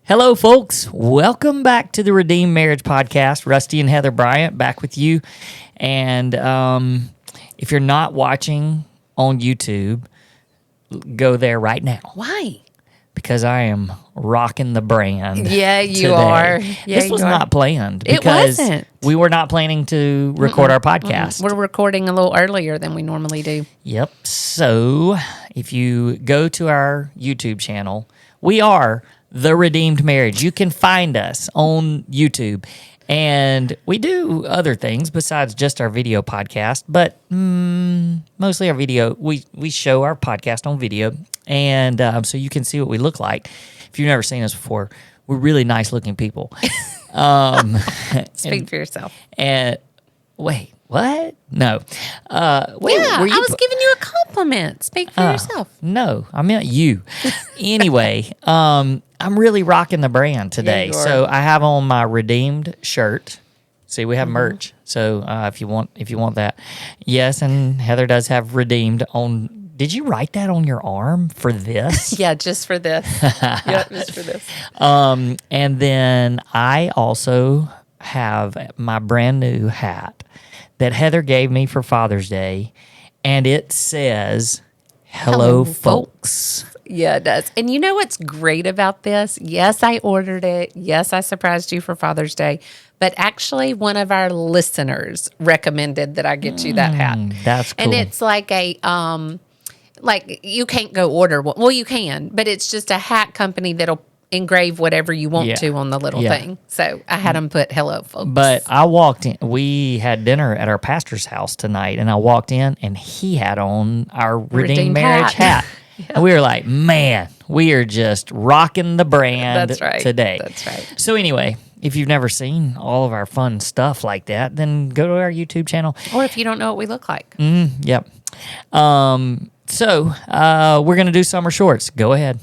Hello, folks. Welcome back to the Redeemed Marriage Podcast. Rusty and Heather Bryant back with you. And if you're not watching on YouTube, go there right now. Why? Because I am rocking the brand. Yeah, you today. are. Yeah, this was you are. not planned. It Because wasn't. we were not planning to record our podcast. We're recording a little earlier than we normally do. Yep. So if you go to our YouTube channel, we are The Redeemed Marriage. You can find us on YouTube. And we do other things besides just our video podcast, but mostly our video. We show our podcast on video, and so you can see what we look like. If you've never seen us before, we're really nice-looking people. Speak for yourself. And wait, what? No. Wait, Yeah, I was giving you a compliment. Speak for yourself. No, I meant you. Anyway, I'm really rocking the brand today. Yeah, you are. So I have on my Redeemed shirt. See, we have merch. So if you want that, yes. And Heather does have Redeemed on. Did you write that on your arm for this? Yeah, just for this. Yeah, just for this. And then I also have my brand new hat that Heather gave me for Father's Day, and it says, "Hello, Hello, folks." Yeah, it does. And you know what's great about this? Yes, I ordered it. Yes, I surprised you for Father's Day. But actually, one of our listeners recommended that I get you that hat. That's cool. And it's like a, like you can't go order one. Well, you can, but it's just a hat company that'll engrave whatever you want to on the little thing. So I had them put "Hello, folks." But I walked in. We had dinner at our pastor's house tonight, and I walked in, and he had on our Redeemed Marriage hat. And we were like, man, we are just rocking the brand today. That's right. So anyway, if you've never seen all of our fun stuff like that, then go to our YouTube channel. Or if you don't know what we look like. Yep. So we're going to do summer shorts. Go ahead.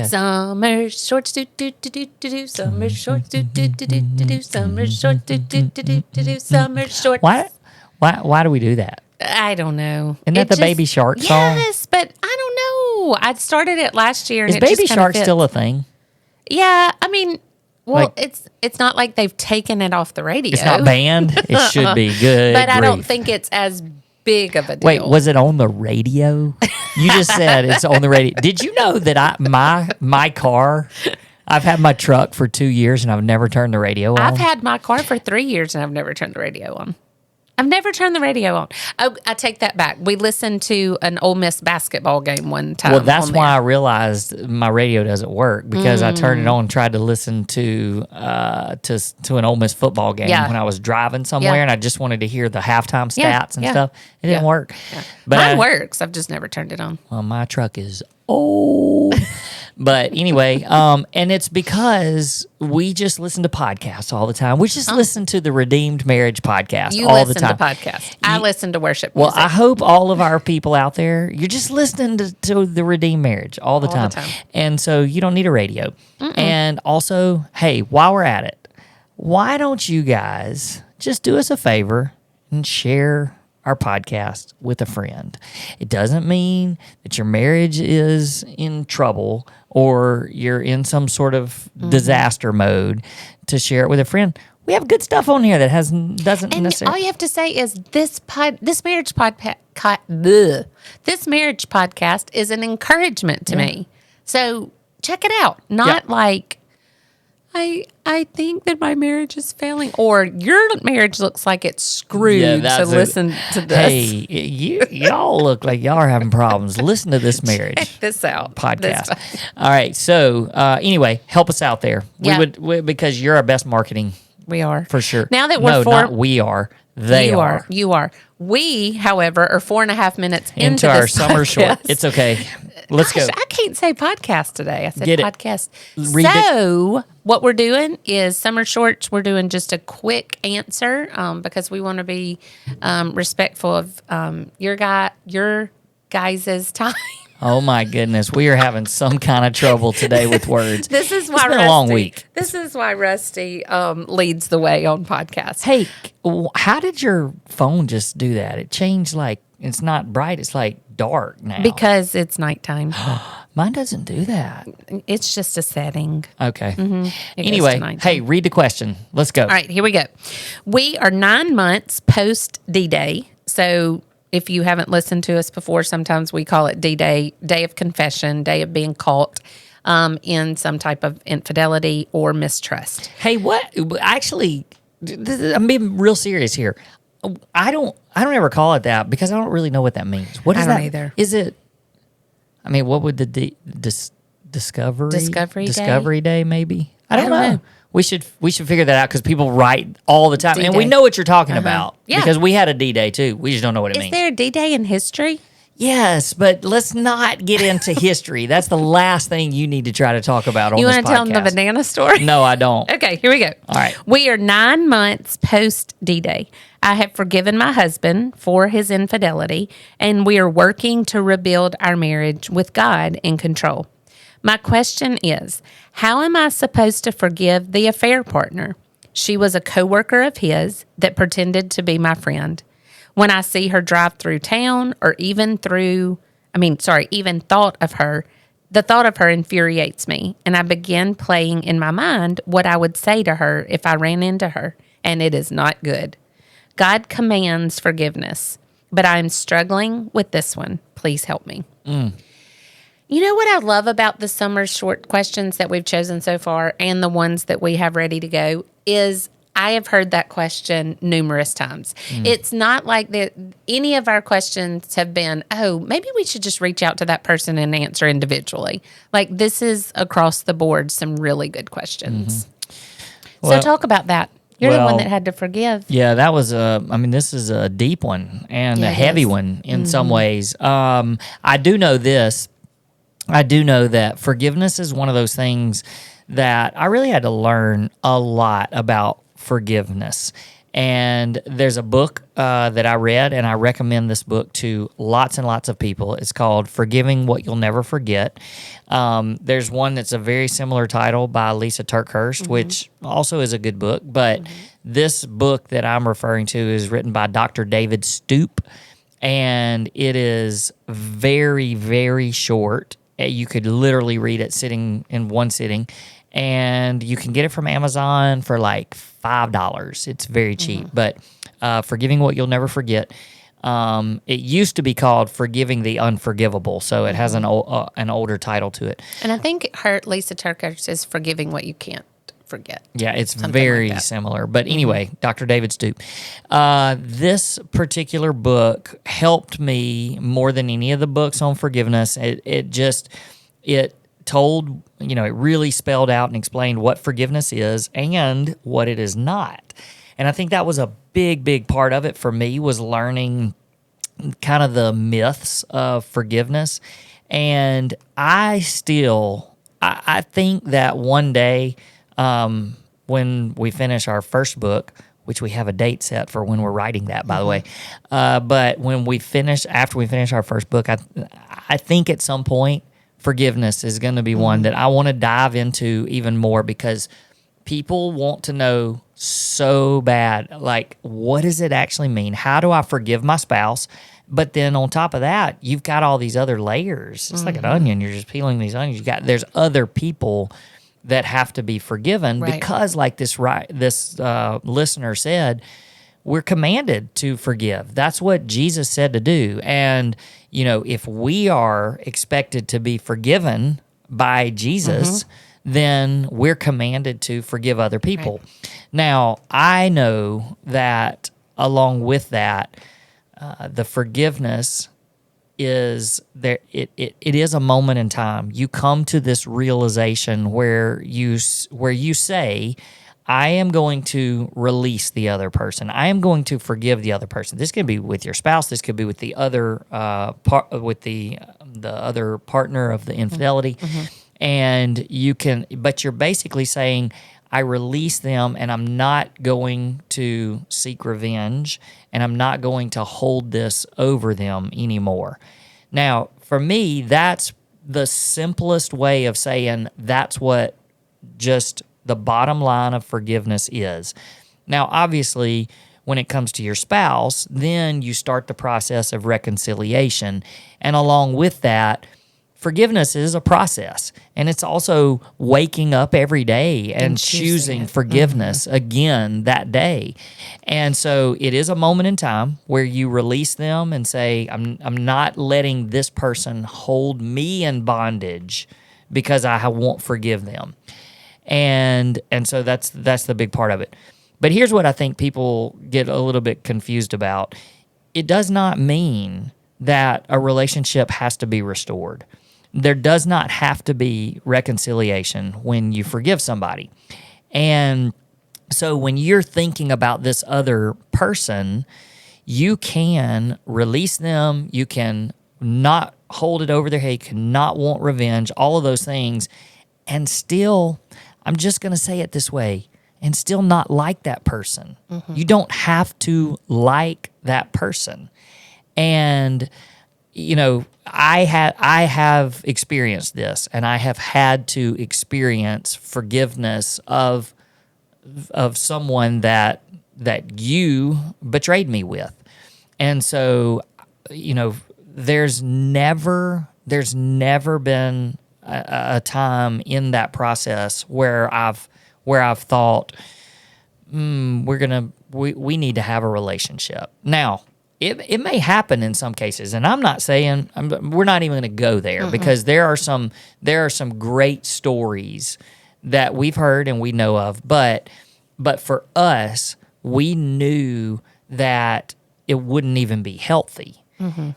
Summer shorts, do do do do do do. Summer shorts, do do do do do do. Summer shorts, do do do do do do. Summer shorts. Why do we do that? I don't know. Isn't that the Baby Shark song? Yes, but I don't know. I started it last year. Is and it Baby just Shark fits. still a thing? Yeah, I mean, well, Like- it's not like they've taken it off the radio. It's not banned. It should be good. But I don't grief. think it's as big of a deal. Wait, was it on the radio? You just said it's on the radio. Did you know that my car? I've had my truck for 2 years and I've never turned the radio on. I've had my car for 3 years and I've never turned the radio on. I've never turned the radio on. Oh, I take that back. We listened to an Ole Miss basketball game one time. Well, that's on why I there. realized my radio doesn't work because I turned it on and tried to listen to an Ole Miss football game when I was driving somewhere and I just wanted to hear the halftime stats and stuff. It didn't work. Yeah. But Mine works. I've just never turned it on. Well, my truck is old. But anyway, and it's because we just listen to podcasts all the time. We just listen to the Redeemed Marriage Podcast You all the listen time. to podcasts. I listen to worship Well, music. I hope all of our people out there, you're just listening to the Redeemed Marriage all the time. And so you don't need a radio. And also, hey, while we're at it, why don't you guys just do us a favor and share our podcast with a friend? It doesn't mean that your marriage is in trouble or you're in some sort of disaster mode to share it with a friend. We have good stuff on here that doesn't and necessarily. all you have to say is this marriage podcast is an encouragement to me. So check it out. Not like I think that my marriage is failing, or your marriage looks like it's screwed. So listen to this. Hey, y'all look like y'all are having problems. Listen to this marriage. Check this out. Podcast. All right. So anyway, help us out there. We because you're our best marketing. We are. For sure. Now that we're not we are. They are. You are. We, however, are 4.5 minutes into our this summer podcast. short. It's okay. Let's go. I can't say podcast today. I said Get it. podcast. Read So what we're doing is summer shorts. We're doing just a quick answer because we want to be respectful of your guys' time. Oh my goodness, we are having some kind of trouble today with words. This is why it's been Rusty, a long week. This is why Rusty leads the way on podcasts. Hey, how did your phone just do that? It changed, like, it's not bright, it's like dark now. Because it's nighttime. Mine doesn't do that. It's just a setting. Okay. Anyway, hey, read the question. Let's go. All right, here we go. We are 9 months post D-Day. So if you haven't listened to us before, sometimes we call it D-Day, day of confession, day of being caught in some type of infidelity or mistrust. Hey, what? Actually, I'm being real serious here. I don't ever call it that because I don't really know what that means. What is I don't that? either. Is it? I mean, what would the Discovery Day maybe? I don't know. We should figure that out because people write all the time, D-Day. and we know what you're talking about Yeah. because we had a D-Day too. We just don't know what it means. Is there a D-Day in history? Yes, but let's not get into history. That's the last thing you need to try to talk about on this podcast. You want to tell them the banana story? No, I don't. Okay, here we go. All right. We are 9 months post D-Day. I have forgiven my husband for his infidelity, and we are working to rebuild our marriage with God in control. My question is, how am I supposed to forgive the affair partner? She was a coworker of his that pretended to be my friend. When I see her drive through town or even thought of her, the thought of her infuriates me, and I begin playing in my mind what I would say to her if I ran into her, and it is not good. God commands forgiveness, but I am struggling with this one. Please help me. You know what I love about the summer short questions that we've chosen so far and the ones that we have ready to go is I have heard that question numerous times. It's not like that any of our questions have been, oh, maybe we should just reach out to that person and answer individually. Like this is across the board some really good questions. So talk about that. You're the one that had to forgive. Yeah, that was this is a deep one and a heavy one in some ways. I do know this. I do know that forgiveness is one of those things that I really had to learn a lot about forgiveness. And there's a book that I read, and I recommend this book to lots and lots of people. It's called Forgiving What You'll Never Forget. There's one that's a very similar title by Lisa Turkhurst, which also is a good book. But this book that I'm referring to is written by Dr. David Stoop, and it is very, very short. You could literally read it sitting in one sitting, and you can get it from Amazon for like $5. It's very cheap, but Forgiving What You'll Never Forget. It used to be called Forgiving the Unforgivable, so it has an older title to it. And I think Lisa Turkhurst is Forgiving What You Can't Forget. Yeah, it's very similar. But anyway, Dr. David Stoop. This particular book helped me more than any of the books on forgiveness. It told, it really spelled out and explained what forgiveness is and what it is not. And I think that was a big, big part of it for me, was learning kind of the myths of forgiveness. And I think that one day, when we finish our first book, which we have a date set for when we're writing that, by the way. But after we finish our first book, I think at some point, forgiveness is going to be one that I want to dive into even more, because people want to know so bad, like, what does it actually mean? How do I forgive my spouse? But then on top of that, you've got all these other layers. It's like an onion. You're just peeling these onions. There's other people that have to be forgiven, because, like this listener said, we're commanded to forgive. That's what Jesus said to do. And, if we are expected to be forgiven by Jesus, then we're commanded to forgive other people. Right. Now, I know that along with that, the forgiveness is there. It is a moment in time. You come to this realization where you say, I am going to release the other person. I am going to forgive the other person. This could be with your spouse. This could be with the other the other partner of the infidelity. And but you're basically saying, I release them, and I'm not going to seek revenge, and I'm not going to hold this over them anymore. Now, for me, that's the simplest way of saying that's what just the bottom line of forgiveness is. Now, obviously, when it comes to your spouse, then you start the process of reconciliation. And along with that, forgiveness is a process, and it's also waking up every day and choosing forgiveness again that day. And so it is a moment in time where you release them and say, I'm not letting this person hold me in bondage because I won't forgive them. And so that's the big part of it. But here's what I think people get a little bit confused about. It does not mean that a relationship has to be restored. There does not have to be reconciliation when you forgive somebody. And so when you're thinking about this other person, you can release them. You can not hold it over their head. You can not want revenge, all of those things. And still, I'm just going to say it this way, and still not like that person. You don't have to like that person. And I have experienced this, and I have had to experience forgiveness of someone that you betrayed me with. And so, there's never been a time in that process where I've thought, we need to have a relationship. Now, it may happen in some cases, and I'm not saying we're not even going to go there because there are some great stories that we've heard and we know of, but for us, we knew that it wouldn't even be healthy.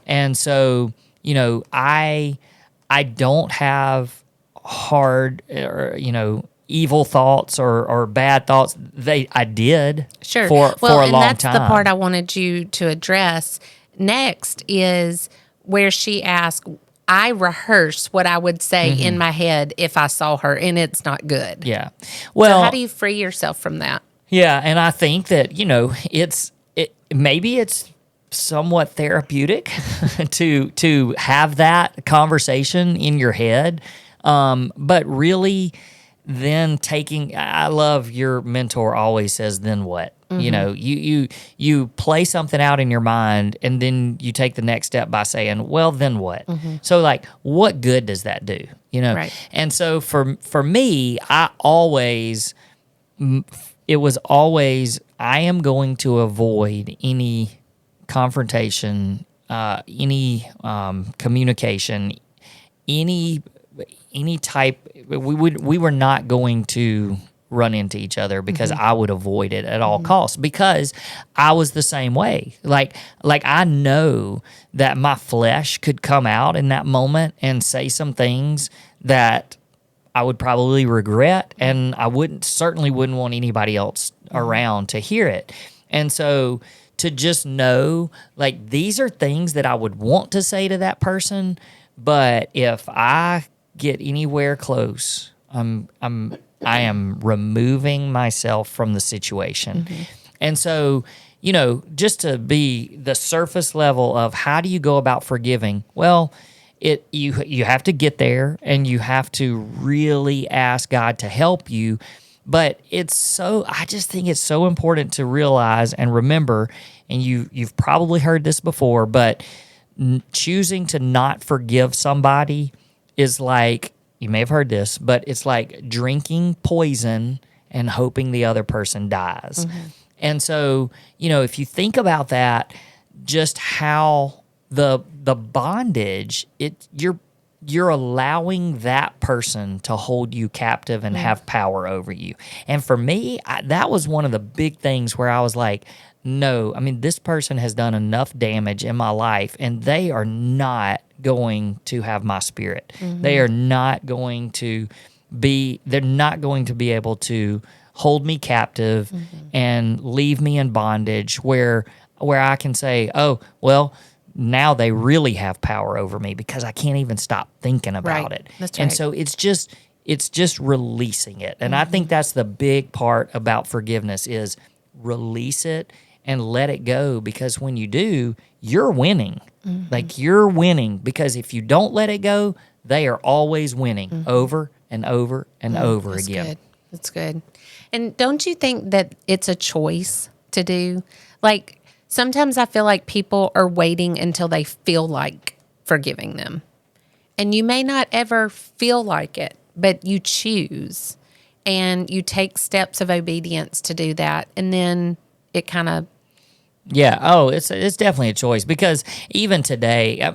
And so, I don't have hard or evil thoughts or bad thoughts. I did for a long time. And that's the part I wanted you to address. Next is where she asked, I rehearse what I would say in my head if I saw her, and it's not good. Yeah. Well, so how do you free yourself from that? Yeah, and I think that, maybe it's somewhat therapeutic to have that conversation in your head. But really then I love your mentor always says, then what? You play something out in your mind, and then you take the next step by saying, well, then what? So like, what good does that do? Right. And so for me, it was always, I am going to avoid any confrontation, any communication, any type. We were not going to run into each other because I would avoid it at all costs, because I was the same way. Like I know that my flesh could come out in that moment and say some things that I would probably regret, and I certainly wouldn't want anybody else around to hear it. And so to just know, like, these are things that I would want to say to that person, but if I get anywhere close, I am removing myself from the situation. And so, just to be the surface level of how do you go about forgiving? Well, you have to get there, and you have to really ask God to help you. But I just think it's so important to realize and remember, and you've probably heard this before, but choosing to not forgive somebody is like, you may have heard this, but it's like drinking poison and hoping the other person dies. And so, if you think about that, just how the bondage, you're allowing that person to hold you captive and have power over you. And for me, that was one of the big things where I was like, no, this person has done enough damage in my life, and they are not going to have my spirit. They are not going to be able to hold me captive and leave me in bondage where I can say, oh, well, now they really have power over me because I can't even stop thinking about it. That's and right. so it's just releasing it. And I think that's the big part about forgiveness is release it and let it go, because when you do, you're winning. Like, you're winning, because if you don't let it go, they are always winning over and over and over again. That's good. And don't you think that it's a choice to do? Like, sometimes I feel like people are waiting until they feel like forgiving them. And you may not ever feel like it, but you choose and you take steps of obedience to do that. And then it kind of. Yeah. Oh, it's definitely a choice, because even today,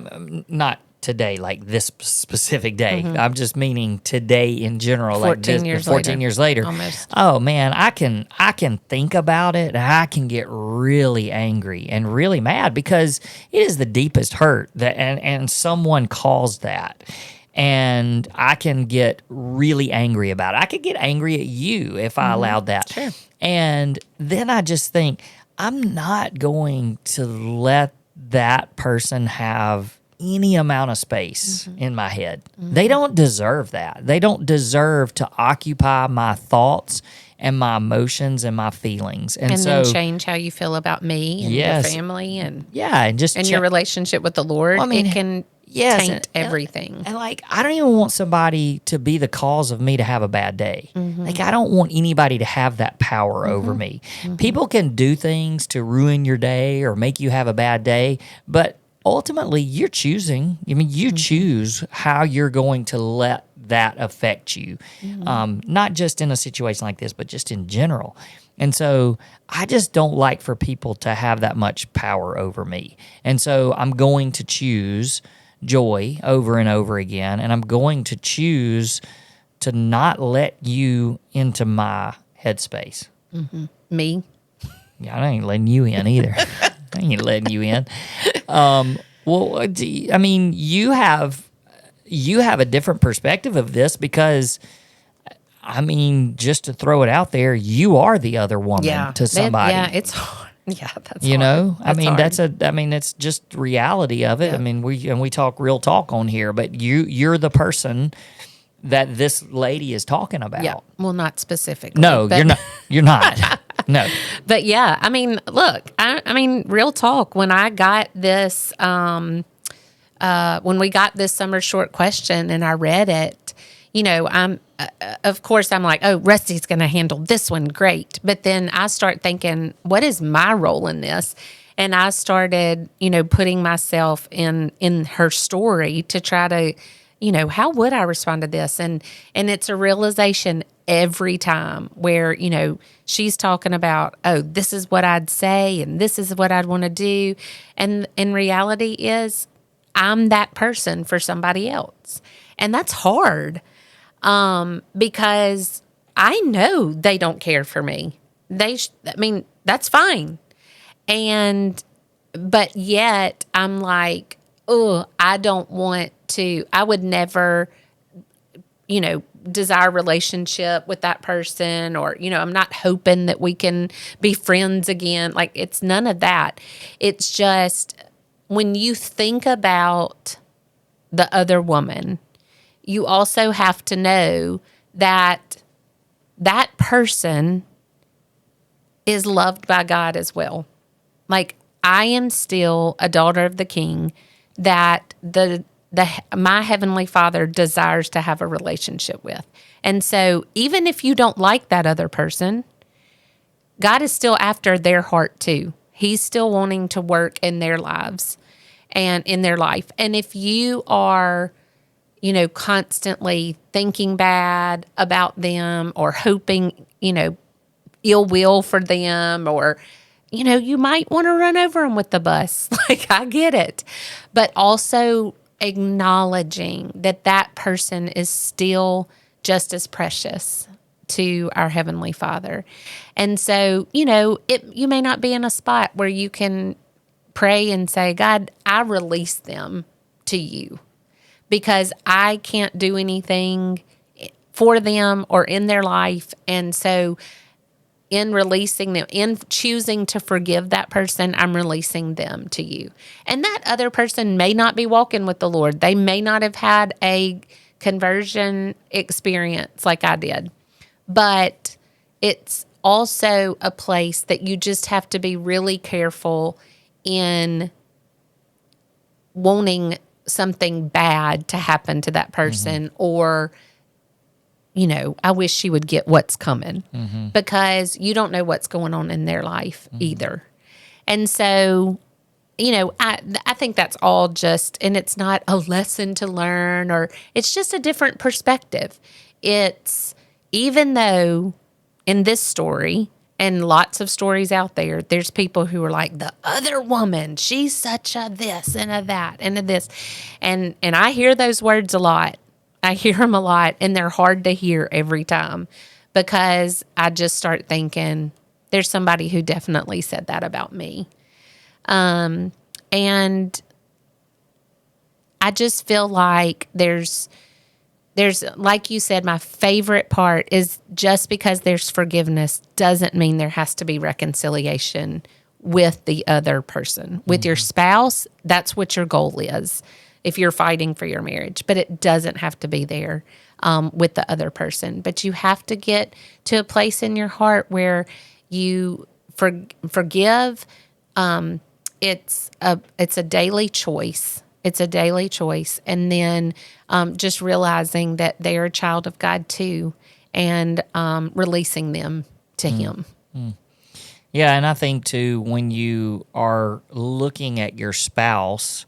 not today, like this specific day. I'm just meaning today in general, 14 years later. Almost. Oh man, I can think about it, and I can get really angry and really mad, because it is the deepest hurt that and someone caused that. And I can get really angry about it. I could get angry at you if I allowed that. Sure. And then I just think, I'm not going to let that person have any amount of space in my head. They don't deserve that. They don't deserve to occupy my thoughts and my emotions and my feelings. And so, then change how you feel about me and your family and your relationship with the Lord. I mean, it can taint everything. And like, I don't even want somebody to be the cause of me to have a bad day. Like, I don't want anybody to have that power over me. People can do things to ruin your day or make you have a bad day, but ultimately you're choosing. I mean, you choose how you're going to let that affect you. Not just in a situation like this, but just in general. And so I just don't like for people to have that much power over me. And so I'm going to choose joy over and over again, and I'm going to choose to not let you into my headspace. Me? Yeah, I ain't letting you in either. I ain't letting you in. Well, I mean, you have a different perspective of this, because, I mean, just to throw it out there, you are the other woman to somebody. It's hard. Yeah, that's you hard. know. That's I mean, it's just reality of it. Yeah. I mean, we talk real talk on here, but you're the person that this lady is talking about. Yeah. Well, not specifically. No, you're not. You're not. No. But yeah, I mean, look, I mean, real talk. When I got this, when we got this summer short question and I read it, of course, I'm like, oh, Rusty's going to handle this one great. But then I start thinking, what is my role in this? And I started, putting myself in her story to try to, how would I respond to this? And it's a realization every time where, she's talking about, oh, this is what I'd say and this is what I'd want to do. And in reality is I'm that person for somebody else. And that's hard. Because I know they don't care for me. That's fine. But yet I'm like, oh, I don't want to, I would never, desire a relationship with that person, or, I'm not hoping that we can be friends again. Like, it's none of that. It's just when you think about the other woman, you also have to know that that person is loved by God as well. Like, I am still a daughter of the King that my Heavenly Father desires to have a relationship with. And so even if you don't like that other person, God is still after their heart too. He's still wanting to work in their lives and in their life. And if you are constantly thinking bad about them or hoping, ill will for them, or, you might want to run over them with the bus. Like, I get it. But also acknowledging that person is still just as precious to our Heavenly Father. And so, you may not be in a spot where you can pray and say, God, I release them to you, because I can't do anything for them or in their life. And so in releasing them, in choosing to forgive that person, I'm releasing them to you. And that other person may not be walking with the Lord. They may not have had a conversion experience like I did. But it's also a place that you just have to be really careful in wanting something bad to happen to that person, or, I wish she would get what's coming, because you don't know what's going on in their life either. And so, I think that's all just, and it's not a lesson to learn, or it's just a different perspective. It's, even though in this story and lots of stories out there, there's people who are like, the other woman, she's such a this and a that and a this. And I hear those words a lot. I hear them a lot, and they're hard to hear every time, because I just start thinking, there's somebody who definitely said that about me. And I just feel like there's, like you said, my favorite part is, just because there's forgiveness doesn't mean there has to be reconciliation with the other person. With your spouse, that's what your goal is if you're fighting for your marriage. But it doesn't have to be there with the other person. But you have to get to a place in your heart where you forgive. It's a daily choice. It's a daily choice. And then just realizing that they're a child of God too, and releasing them to Him. Yeah, and I think too, when you are looking at your spouse,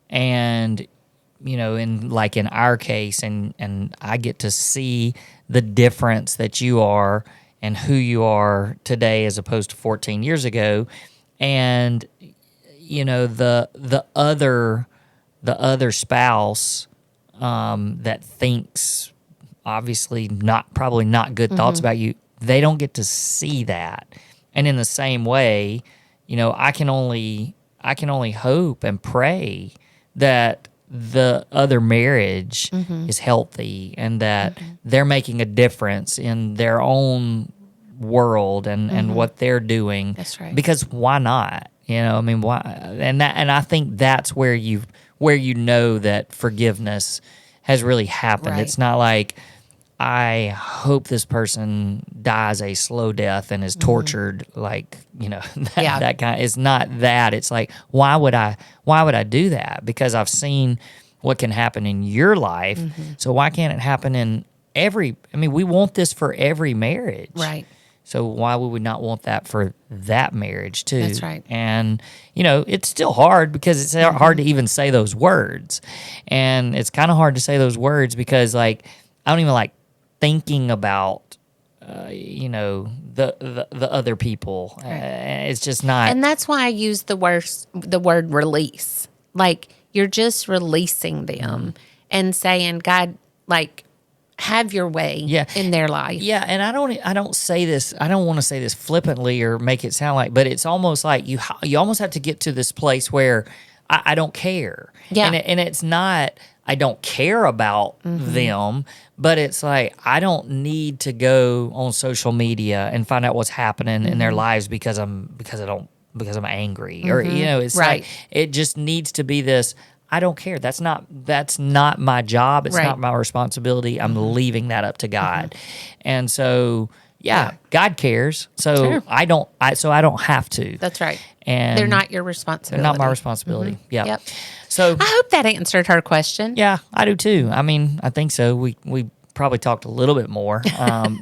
and in our case, and I get to see the difference that you are and who you are today as opposed to 14 years ago, and the other spouse that thinks obviously probably not good thoughts about you, they don't get to see that. And in the same way, I can only hope and pray that the other marriage is healthy, and that they're making a difference in their own world and what they're doing. That's right. Because why not? Why? And I think that's where you know that forgiveness has really happened. Right. It's not like, I hope this person dies a slow death and is tortured, that kind. It's not that. It's like, why would I do that? Because I've seen what can happen in your life. So why can't it happen in every? We want this for every marriage, right? So why would we not want that for that marriage too? That's right. And it's still hard, because it's hard to even say those words, and it's kind of hard to say those words because I don't even like thinking about the other people. Right. It's just not. And that's why I use the word release. Like, you're just releasing them and saying, God, have your way in their life. Yeah, and I don't say this. I don't want to say this flippantly or make it sound like, but it's almost like you almost have to get to this place where I don't care. Yeah, and it's not, I don't care about them, but it's like, I don't need to go on social media and find out what's happening in their lives because I'm angry, or it's right. like, it just needs to be this. I don't care. That's not my job. It's not my responsibility. I'm leaving that up to God. And so, God cares. So I don't have to. That's right. And they're not your responsibility. They're not my responsibility. Yeah. Yep. So I hope that answered her question. Yeah, I do too. I think so. We probably talked a little bit more,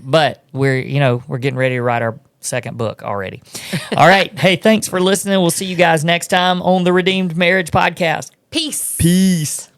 but we're getting ready to write our second book already. All right. Hey, thanks for listening. We'll see you guys next time on the Redeemed Marriage Podcast. Peace. Peace.